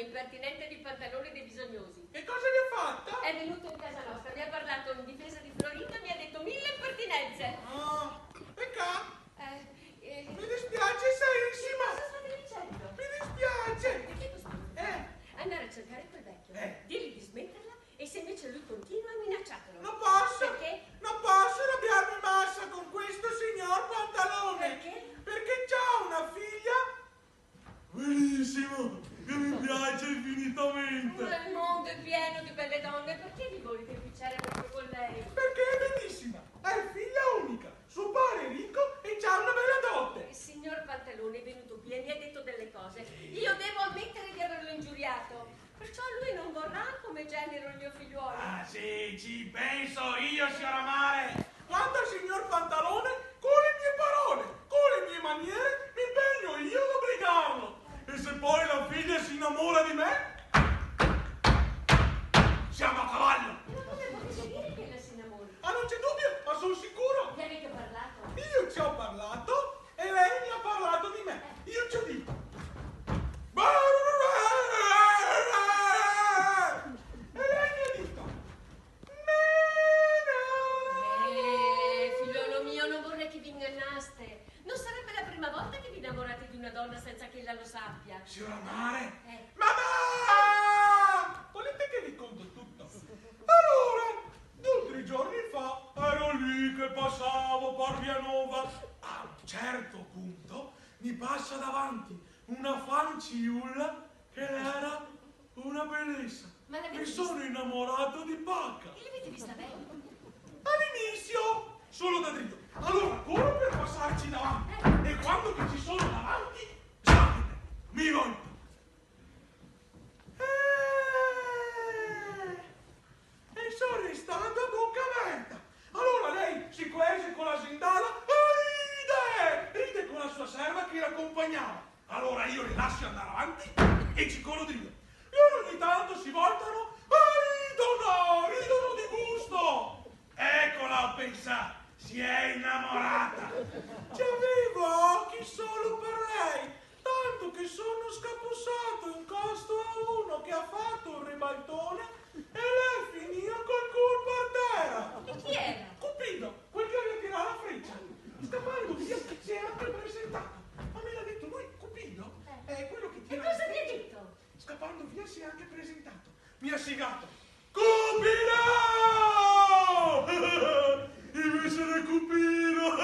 quell'impertinente di Pantalone dei bisognosi. Che cosa gli ha fatta? È venuto in casa nostra, mi ha parlato in difesa di Florinda e mi ha detto 1000 impertinenze. Ah, peccato. Mi dispiace, Cosa serissima. state dicendo? Mi dispiace. Perché questo? Andare a cercare quel vecchio, dirgli di smetterla e se invece lui continua minacciatelo. Non posso. Perché? Non posso arrabbiarmi massa con questo signor Pantalone. Perché? Perché c'ha una figlia. Bellissimo, che mi piace infinitamente. Il mondo è pieno di belle donne, perché vi volete impicciare proprio con lei? Perché è bellissima, è figlia unica, suo padre è ricco e c'ha una bella dote. Il signor Pantalone è venuto qui e mi ha detto delle cose. Io devo ammettere di averlo ingiuriato. Perciò lui non vorrà come genero il mio figliuolo. Ah sì, ci penso io, signora Mare. Quanto al signor Pantalone, con le mie parole, con le mie maniere, mi impegno io ad obbligarlo. E se poi la figlia si innamora di me, siamo a cavallo. Ma come potete dire che lei si innamori? Ah, non c'è dubbio, ma sono sicuro. Gli avete parlato? Io ci ho parlato e lei mi ha parlato di me. Io ci ho detto. E lei mi ha detto. Figliolo mio, non vorrei che vi ingannaste. Non sarebbe la prima volta che vi innamorate di una donna senza che ella lo sappia. Signora Mare? Eh. Mamma! Volete che vi conto tutto? Allora, 2 o 3 giorni fa ero lì che passavo per Via Nova. A un certo punto mi passa davanti una fanciulla che era una bellezza. Ma l'avete Mi vista? sono innamorato di Paca. E l'avete vista bene? All'inizio solo da dritto. Allora corro per passarci davanti. E quando che ci sono davanti, sapete, mi volto. E sono restato a bocca aperta. Allora lei si coese con la sindala e ride con la sua serva che l'accompagnava. Allora io li lascio andare avanti e ci corro dritto. Loro ogni tanto si voltano e ridono di gusto. Eccola a pensare, si è innamorata. Ci avevo occhi solo per lei, tanto che sono scapussato in costo a uno che ha fatto un ribaltone e lei finì col culo per terra. E chi era? Cupido, quel che aveva tirato la freccia. Scappando via si è anche presentato. Ma me l'ha detto lui, Cupido? È quello che E tira cosa le vi ha frecce. detto? Scappando via si è anche presentato. Mi ha segato. Cupido! Invece del Cupido!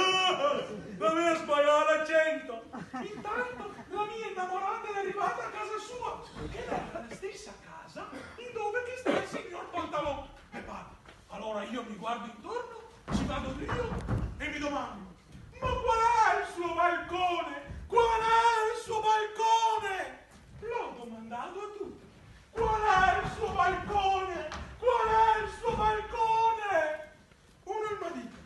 La mia sbagliata l'accento. Intanto la mia innamorata è arrivata a casa sua, che era la stessa casa in dove che sta il signor Pantalone. E parla. Allora io mi guardo intorno, ci vado io e mi domando, ma qual è il suo balcone? Qual è il suo balcone? L'ho domandato a tutti. Qual è il suo balcone? Qual è il suo balcone? Uno il marito.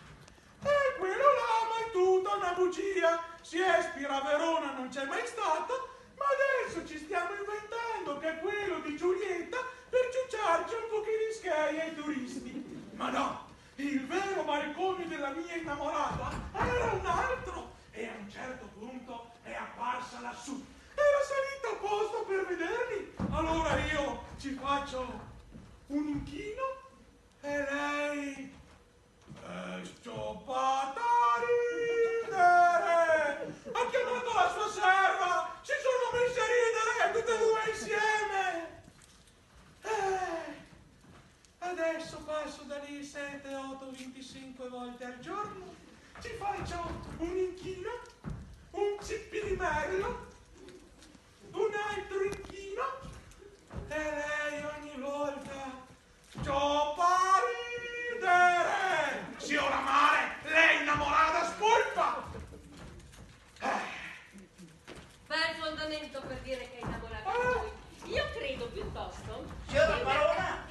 E quello là, ma è tutta una bugia. Si espira a Verona, non c'è mai stato, ma adesso ci stiamo inventando che è quello di Giulietta per ciucciarci un po' di schei ai turisti. Ma no, il vero balcone della mia innamorata era un altro e a un certo punto è apparsa lassù. Era salita apposta per vedermi. Allora io ci faccio un inchino e lei è stoppata a ridere. Ha chiamato la sua serva, si sono messi a ridere tutte e 2 insieme. Adesso passo da lì 7, 8, 25 volte al giorno. Ci faccio un inchino, un cippi di merlo, un altro inchino e lei ogni volta stoppa a ridere. Signora Mare, lei innamorata spolpa. Bel fondamento per dire che è innamorata di lui. Io credo piuttosto. Signora che- Parola,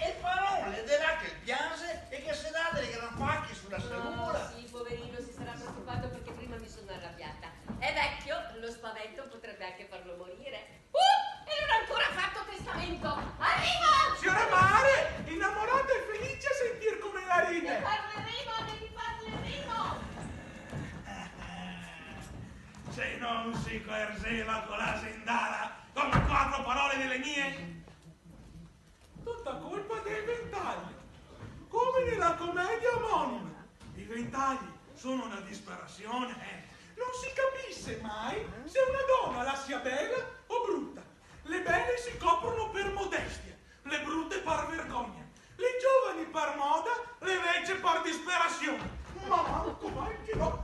e parole della che piange e che se dà delle gran pacche sulla No, serura. sì, poverino, si sarà preoccupato perché prima mi sono arrabbiata. È vecchio, lo spavento potrebbe anche farlo morire. E non ha ancora fatto testamento. Arrivo! Signora Mare, innamorata e felice a sentir come la Ne ride. parleremo, ne parleremo. Se non si coerceva con la sindala, Come 4 parole delle mie? Tutta colpa dei ventagli, come nella commedia omonima. I ventagli sono una disperazione, Non si capisce mai se una donna la sia bella o brutta. Le belle si coprono per modestia, le brutte par vergogna, le giovani par moda, le vecchie par disperazione. Ma manco mai che non